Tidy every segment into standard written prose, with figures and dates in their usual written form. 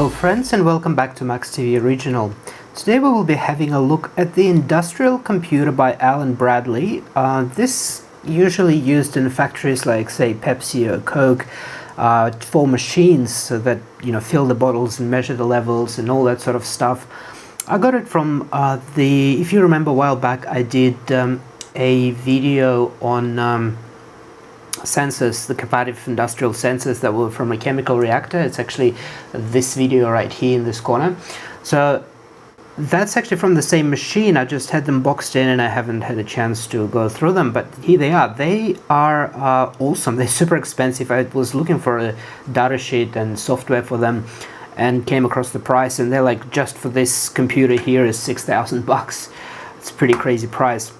Hello friends and welcome back to Max TV Original. Today we will be having a look at the industrial computer by Allen Bradley. This usually used in factories like say Pepsi or Coke for machines so that fill the bottles and measure the levels and all that sort of stuff. I got it from if you remember a while back I did a video on sensors, the comparative industrial sensors that were from a chemical reactor. It's actually this video right here in this corner. So that's actually from the same machine. I just had them boxed in and I haven't had a chance to go through them, but here they are. They are awesome. They're super expensive. I was looking for a data sheet and software for them and came across the price, and they're like, just for this computer here is $6,000. It's a pretty crazy price.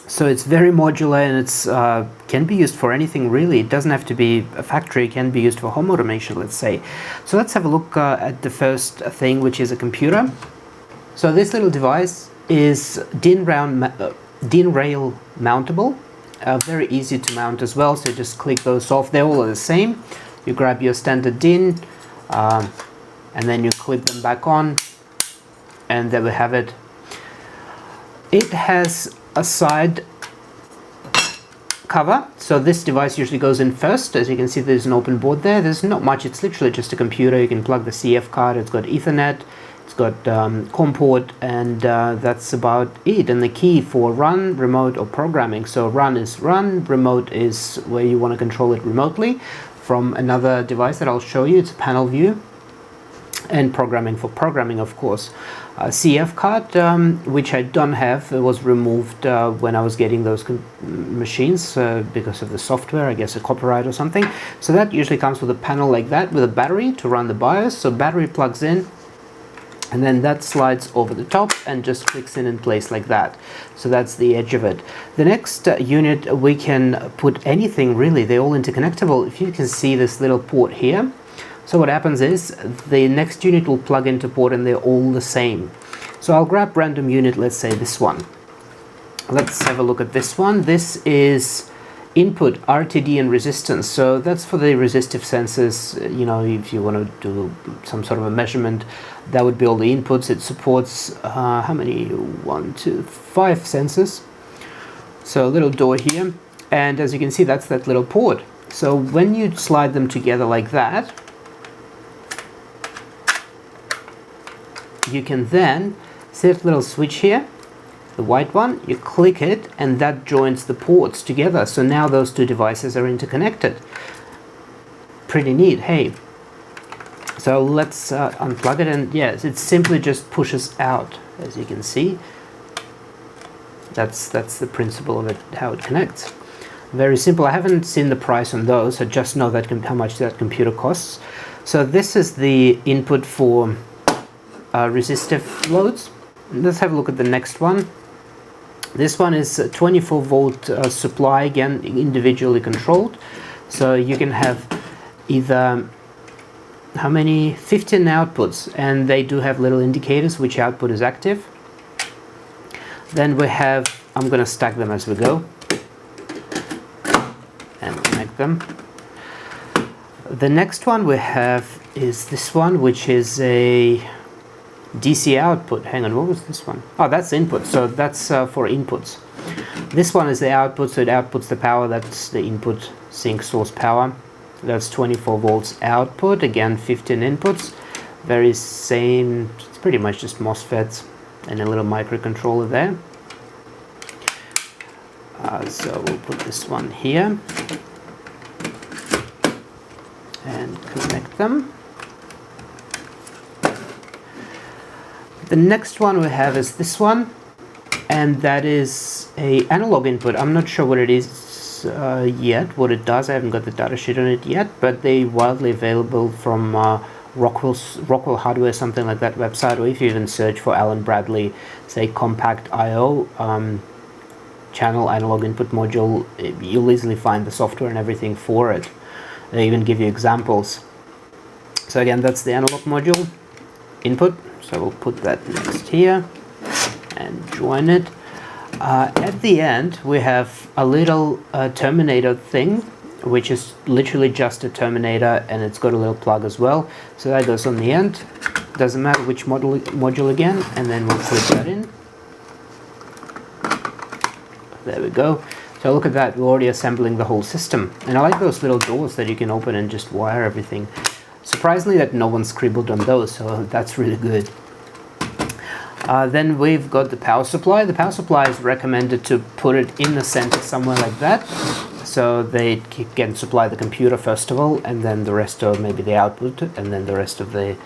So it's very modular and it's can be used for anything really. It doesn't have to be a factory, it can be used for home automation, let's say. So let's have a look at the first thing, which is a computer. So this little device is DIN rail mountable, very easy to mount as well, so just click those off. They're all the same. You grab your standard DIN and then you clip them back on, and there we have it. It has a side cover, so this device usually goes in first. As you can see, there's an open board there. There's not much, it's literally just a computer. You can plug the CF card, it's got Ethernet, it's got COM port, and that's about it. And the key for run, remote, or programming. So run is run, remote is where you want to control it remotely from another device that I'll show you. It's a panel view. And programming for programming, of course. CF card, which I don't have, it was removed when I was getting those machines because of the software, I guess a copyright or something. So that usually comes with a panel like that with a battery to run the BIOS. So battery plugs in, and then that slides over the top and just clicks in place like that. So that's the edge of it. The next unit, we can put anything really. They're all interconnectable. If you can see this little port here. So what happens is the next unit will plug into port and they're all the same. So I'll grab random unit, let's say this one. Let's have a look at this one. This is input, RTD and resistance. So that's for the resistive sensors. If you want to do some sort of a measurement, that would be all the inputs. It supports how many? 1, 2, 5 sensors. So a little door here. And as you can see, that's that little port. So when you slide them together like that, you can then see that little switch here, the white one, you click it and that joins the ports together. So now those two devices are interconnected. Pretty neat, hey? So let's unplug it, and yes, it simply just pushes out, as you can see. That's the principle of it, how it connects. Very simple. I haven't seen the price on those, I just know that how much that computer costs. So this is the input for resistive loads. Let's have a look at the next one. This one is a 24 volt supply, again individually controlled. So you can have either how many? 15 outputs, and they do have little indicators which output is active. Then we have, I'm going to stack them as we go and connect them. The next one we have is this one, which is a DC output. Hang on, what was this one? Oh, that's input. So that's for inputs. This one is the output, so it outputs the power. That's the input sink source power. That's 24 volts output. Again, 15 inputs. Very same. It's pretty much just MOSFETs and a little microcontroller there. So we'll put this one here and connect them. The next one we have is this one, and that is a analog input. I'm not sure what it is yet, what it does. I haven't got the data sheet on it yet, but they're widely available from Rockwell Hardware, something like that website, or if you even search for Allen Bradley, say compact I/O channel analog input module, you'll easily find the software and everything for it. They even give you examples. So again, that's the analog module input. So we'll put that next here and join it. At the end we have a little terminator thing which is literally just a terminator, and it's got a little plug as well. So that goes on the end. Doesn't matter which module again, and then we'll clip that in. There we go. So look at that, we're already assembling the whole system. And I like those little doors that you can open and just wire everything. Surprisingly that no one scribbled on those, so that's really good. Then we've got the power supply. The power supply is recommended to put it in the center somewhere like that, so they can supply the computer first of all, and then the rest of maybe the output, and then the rest of the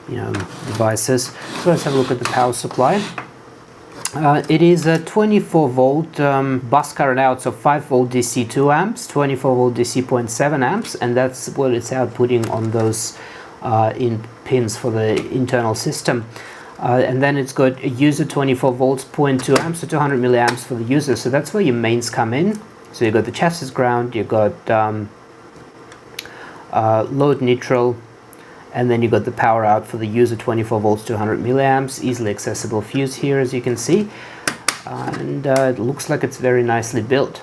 devices. So let's have a look at the power supply. It is a 24 volt bus current out, so 5 volt DC 2 amps, 24 volt DC 0.7 amps, and that's what it's outputting on those in pins for the internal system. And then it's got a user 24 volts 0.2 amps, so 200 milliamps for the user. So that's where your mains come in. So you've got the chassis ground, you've got load neutral, and then you've got the power out for the user 24 volts 200 milliamps, easily accessible fuse here as you can see. And it looks like it's very nicely built.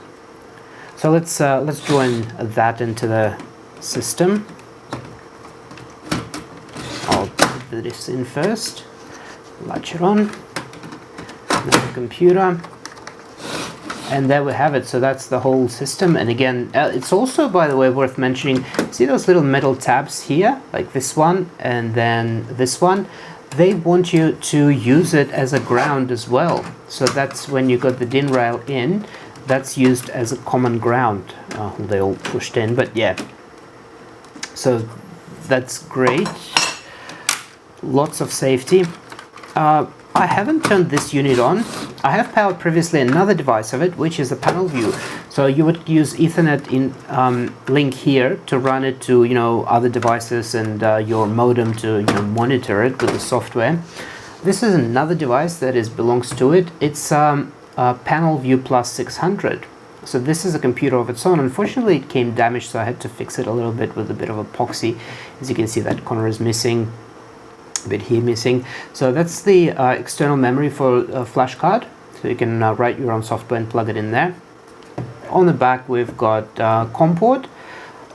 So let's join that into the system. I'll put this in first. Latch it on, the computer, and there we have it. So that's the whole system. And again, it's also, by the way, worth mentioning, see those little metal tabs here, like this one and then this one? They want you to use it as a ground as well. So that's when you got the DIN rail in, that's used as a common ground. They all pushed in, but yeah. So that's great. Lots of safety. I haven't turned this unit on. I have powered previously another device of it, which is a panel view. So you would use Ethernet in link here to run it to other devices and your modem to monitor it with the software. This is another device that belongs to it. It's Panel View Plus 600. So this is a computer of its own. Unfortunately, it came damaged, so I had to fix it a little bit with a bit of epoxy. As you can see, that corner is missing. A bit here missing. So that's the external memory for a flash card, so you can write your own software and plug it in there. On the back we've got COM port,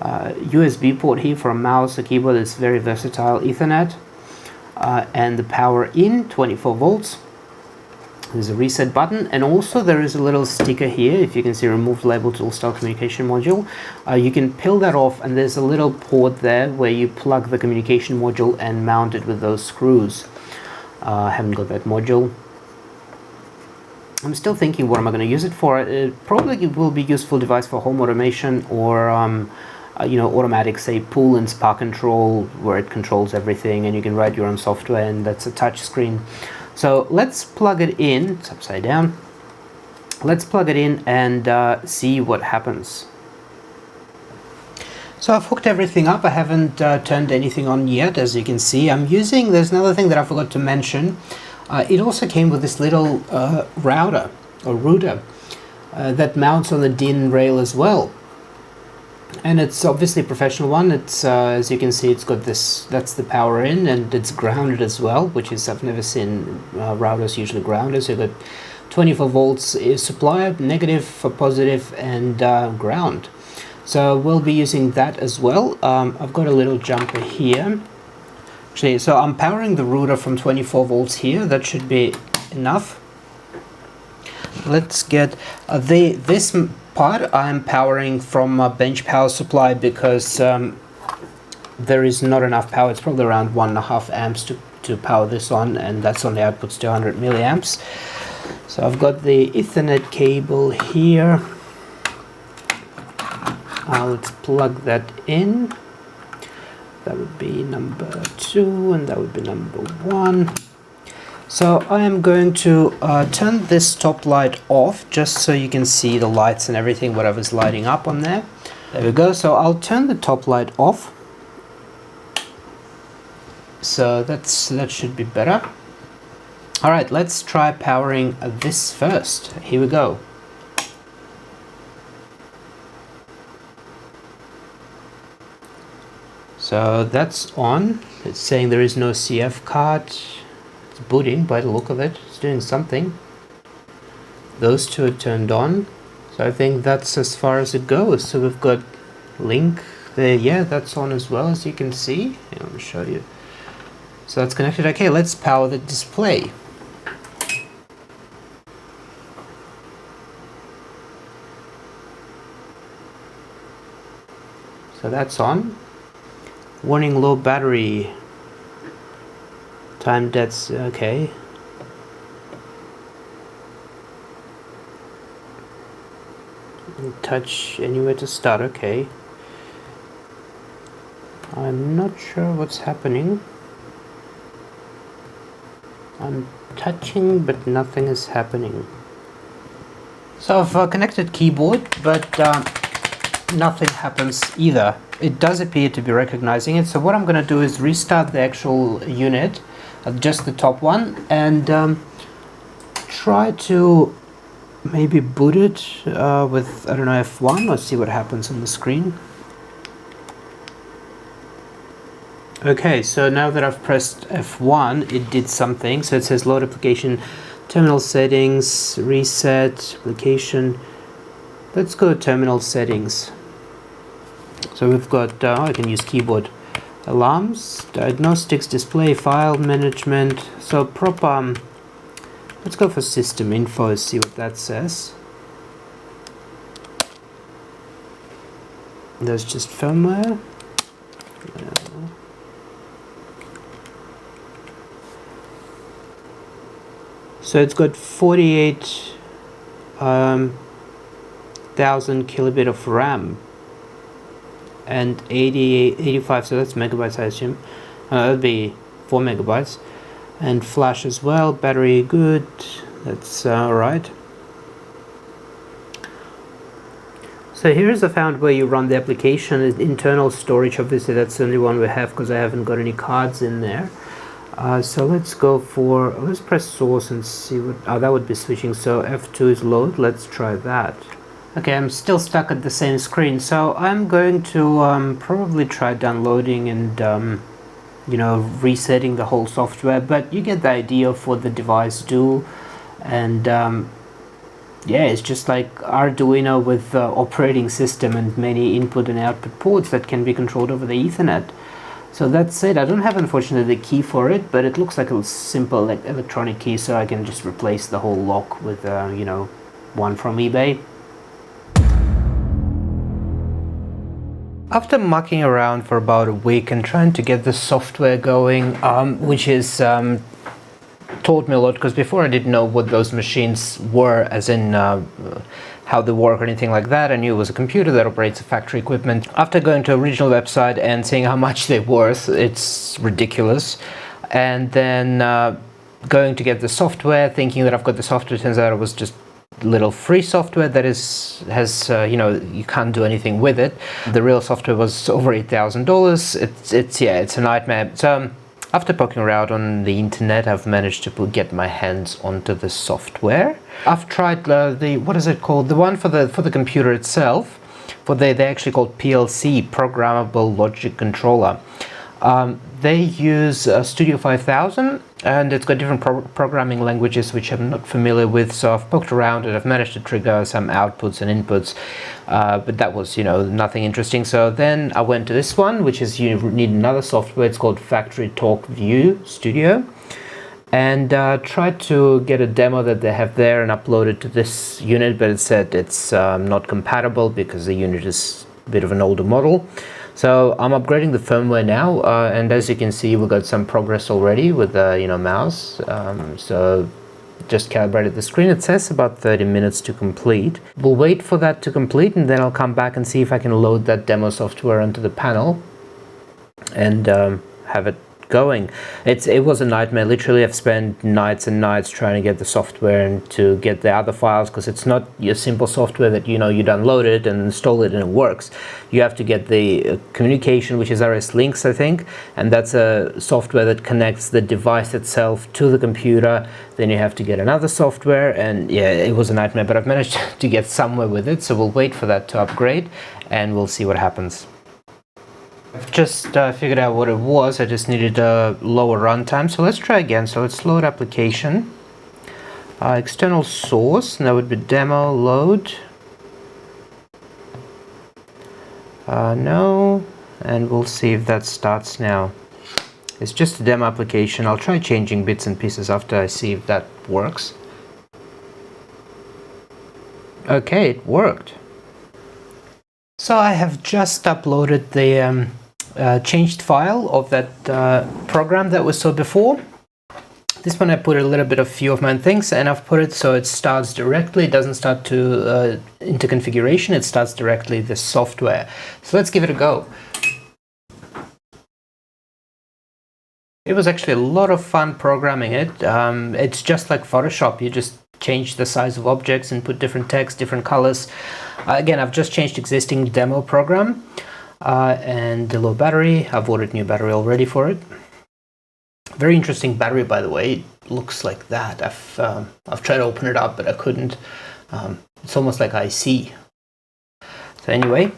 USB port here for a mouse, a keyboard. It's very versatile, Ethernet, and the power in 24 volts. There's a reset button, and also there is a little sticker here, if you can see, remove label tool style communication module. You can peel that off, and there's a little port there where you plug the communication module and mount it with those screws. I haven't got that module. I'm still thinking what am I going to use it for. It probably will be a useful device for home automation or automatic, say, pull and spark control, where it controls everything and you can write your own software, and that's a touch screen. So let's plug it in. It's upside down. Let's plug it in and see what happens. So I've hooked everything up. I haven't turned anything on yet, as you can see. There's another thing that I forgot to mention. It also came with this little router that mounts on the DIN rail as well. And it's obviously a professional one. It's as you can see, it's got this, that's the power in, and it's grounded as well, which is, I've never seen routers usually grounded. So you've got 24 volts is supply, negative for positive, and ground. So we'll be using that as well. I've got a little jumper here. Actually, so I'm powering the router from 24 volts here. That should be enough. Let's get this part I'm powering from a bench power supply because there is not enough power. It's probably around 1.5 amps to power this on, and that's on the outputs 200 milliamps. So I've got the Ethernet cable here. Let's plug that in. That would be number 2 and that would be number 1. So I am going to turn this top light off just so you can see the lights and everything, whatever's lighting up on there. There we go. So I'll turn the top light off. So that should be better. All right, let's try powering this first. Here we go. So that's on. It's saying there is no CF card. It's booting by the look of it. It's doing something. Those two are turned on. So I think that's as far as it goes. So we've got link there. Yeah, that's on as well, as you can see. Let me show you. So that's connected. Okay, let's power the display. So that's on. Warning, low battery. Time that's okay. Touch anywhere to start. Okay. I'm not sure what's happening. I'm touching, but nothing is happening. So I've connected keyboard, but nothing happens either. It does appear to be recognizing it. So what I'm going to do is restart the actual unit, just the top one, and try to maybe boot it with, I don't know, F1. Let's see what happens on the screen. Okay, so now that I've pressed F1, it did something. So it says load application, terminal settings, reset, application. Let's go terminal settings. So we've got, I can use keyboard, alarms, diagnostics, display, file management. So proper, let's go for system info, see what that says. There's just firmware. So it's got 48,000 kilobit of RAM and 85, so that's megabytes, I assume. That would be 4 megabytes. And flash as well, battery good, that's alright. So here's I found where you run the application. Internal storage, obviously that's the only one we have because I haven't got any cards in there. So let's go for, let's press source and see what, that would be switching. So F2 is load, let's try that. Okay, I'm still stuck at the same screen, so I'm going to probably try downloading and you know, resetting the whole software, but you get the idea of what the device do. And yeah, it's just like Arduino with operating system and many input and output ports that can be controlled over the Ethernet. So that's it. I don't have, unfortunately, the key for it, but it looks like a simple like electronic key, so I can just replace the whole lock with you know, one from eBay. After mucking around for about a week and trying to get the software going, which is taught me a lot, because before I didn't know what those machines were, as in how they work or anything like that. I knew it was a computer that operates factory equipment. After going to a regional website and seeing how much they're worth, it's ridiculous. And then going to get the software, thinking that I've got the software, turns out it was just little free software that has you know, you can't do anything with it. The real software was over $8,000. It's a nightmare. So after poking around on the internet, I've managed to get my hands onto the software. I've tried the, what is it called, the one for the computer itself. They're actually called PLC, Programmable Logic Controller. They use Studio 5000, and it's got different programming languages which I'm not familiar with, so I've poked around and I've managed to trigger some outputs and inputs, but that was, you know, nothing interesting. So then I went to this one, which is, you need another software. It's called Factory Talk View Studio, and tried to get a demo that they have there and upload it to this unit, but it said it's not compatible because the unit is a bit of an older model. So I'm upgrading the firmware now, and as you can see, we've got some progress already with the, you know, mouse. So just calibrated the screen. It says about 30 minutes to complete. We'll wait for that to complete, and then I'll come back and see if I can load that demo software onto the panel and have it going. It was a nightmare. Literally, I've spent nights and nights trying to get the software and to get the other files, because it's not your simple software that, you know, you download it and install it and it works. You have to get the communication, which is RS Links, I think, and that's a software that connects the device itself to the computer. Then you have to get another software, and yeah, it was a nightmare, but I've managed to get somewhere with it, so we'll wait for that to upgrade and we'll see what happens. I've just figured out what it was. I just needed a lower runtime, so let's try again. So let's load application, external source, and that would be demo load. No, and we'll see if that starts now. It's just a demo application. I'll try changing bits and pieces after I see if that works. Okay, it worked. So I have just uploaded the changed file of that program that we saw before. This one I put a little bit of few of my things, and I've put it so it starts directly. It doesn't start to into configuration. It starts directly the software. So let's give it a go. It was actually a lot of fun programming it. It's just like Photoshop. You just change the size of objects and put different text, different colors. Again, I've just changed existing demo program and the low battery. I've ordered new battery already for it. Very interesting battery, by the way. It looks like that. I've tried to open it up, but I couldn't. It's almost like IC. So anyway,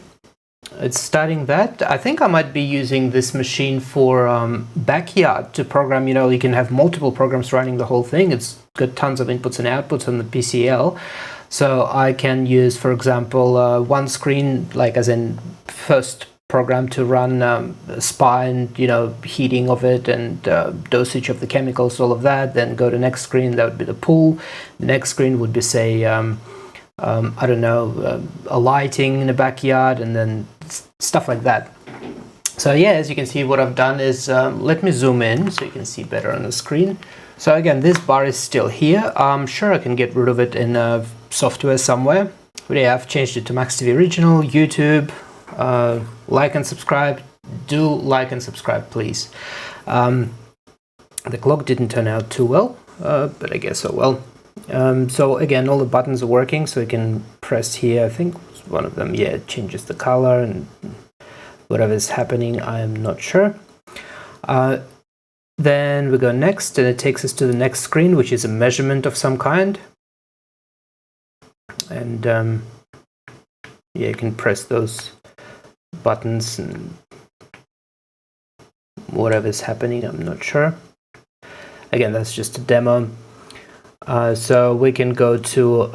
it's starting that. I think I might be using this machine for backyard to program. You know, you can have multiple programs running the whole thing. It's got tons of inputs and outputs on the PCL. So I can use, for example, one screen, like as in first program to run SPA and, you know, heating of it and dosage of the chemicals, all of that. Then go to next screen, that would be the pool. The next screen would be, say, I don't know, a lighting in the backyard, and then stuff like that. So yeah, as you can see, what I've done is, let me zoom in so you can see better on the screen. So again, this bar is still here. I'm sure I can get rid of it in software somewhere. But yeah, I've changed it to Max TV Original, YouTube. Like and subscribe. Do like and subscribe, please. The clock didn't turn out too well, but I guess oh well. So again, all the buttons are working, so you can press here. I think one of them, yeah, it changes the color and whatever is happening, I am not sure. Then we go next, and it takes us to the next screen, which is a measurement of some kind. And yeah, you can press those buttons and whatever is happening, I'm not sure. Again, that's just a demo. So we can go to,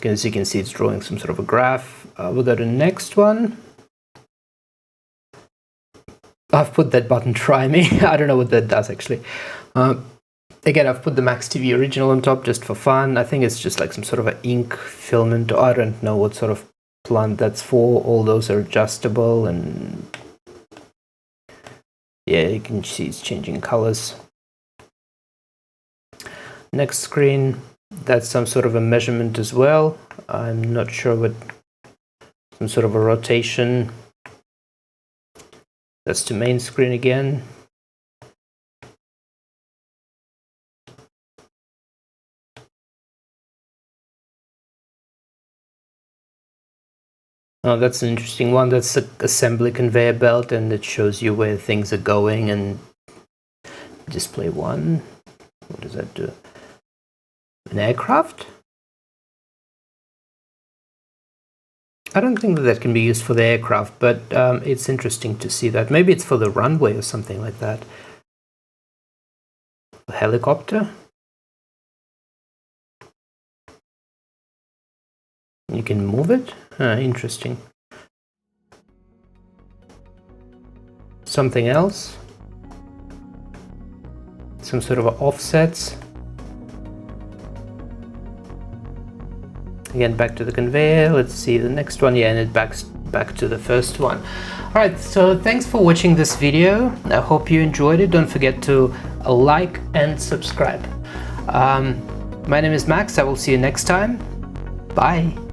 as you can see, it's drawing some sort of a graph. We'll go to the next one. I've put that button, try me. I don't know what that does actually. Again, I've put the Max TV Original on top just for fun. I think it's just like some sort of an ink filament. I don't know what sort of plant that's for. All those are adjustable, and yeah, you can see it's changing colors. Next screen, that's some sort of a measurement as well. I'm not sure what, some sort of a rotation. That's the main screen again. Oh, that's an interesting one. That's the assembly conveyor belt, and it shows you where things are going. And display one, what does that do? An aircraft? I don't think that can be used for the aircraft, but it's interesting to see that. Maybe it's for the runway or something like that. A helicopter? You can move it? Interesting. Something else? Some sort of offsets. Again, back to the conveyor. Let's see the next one. Yeah, and it back to the first one. Alright, so thanks for watching this video. I hope you enjoyed it. Don't forget to like and subscribe. My name is Max. I will see you next time. Bye.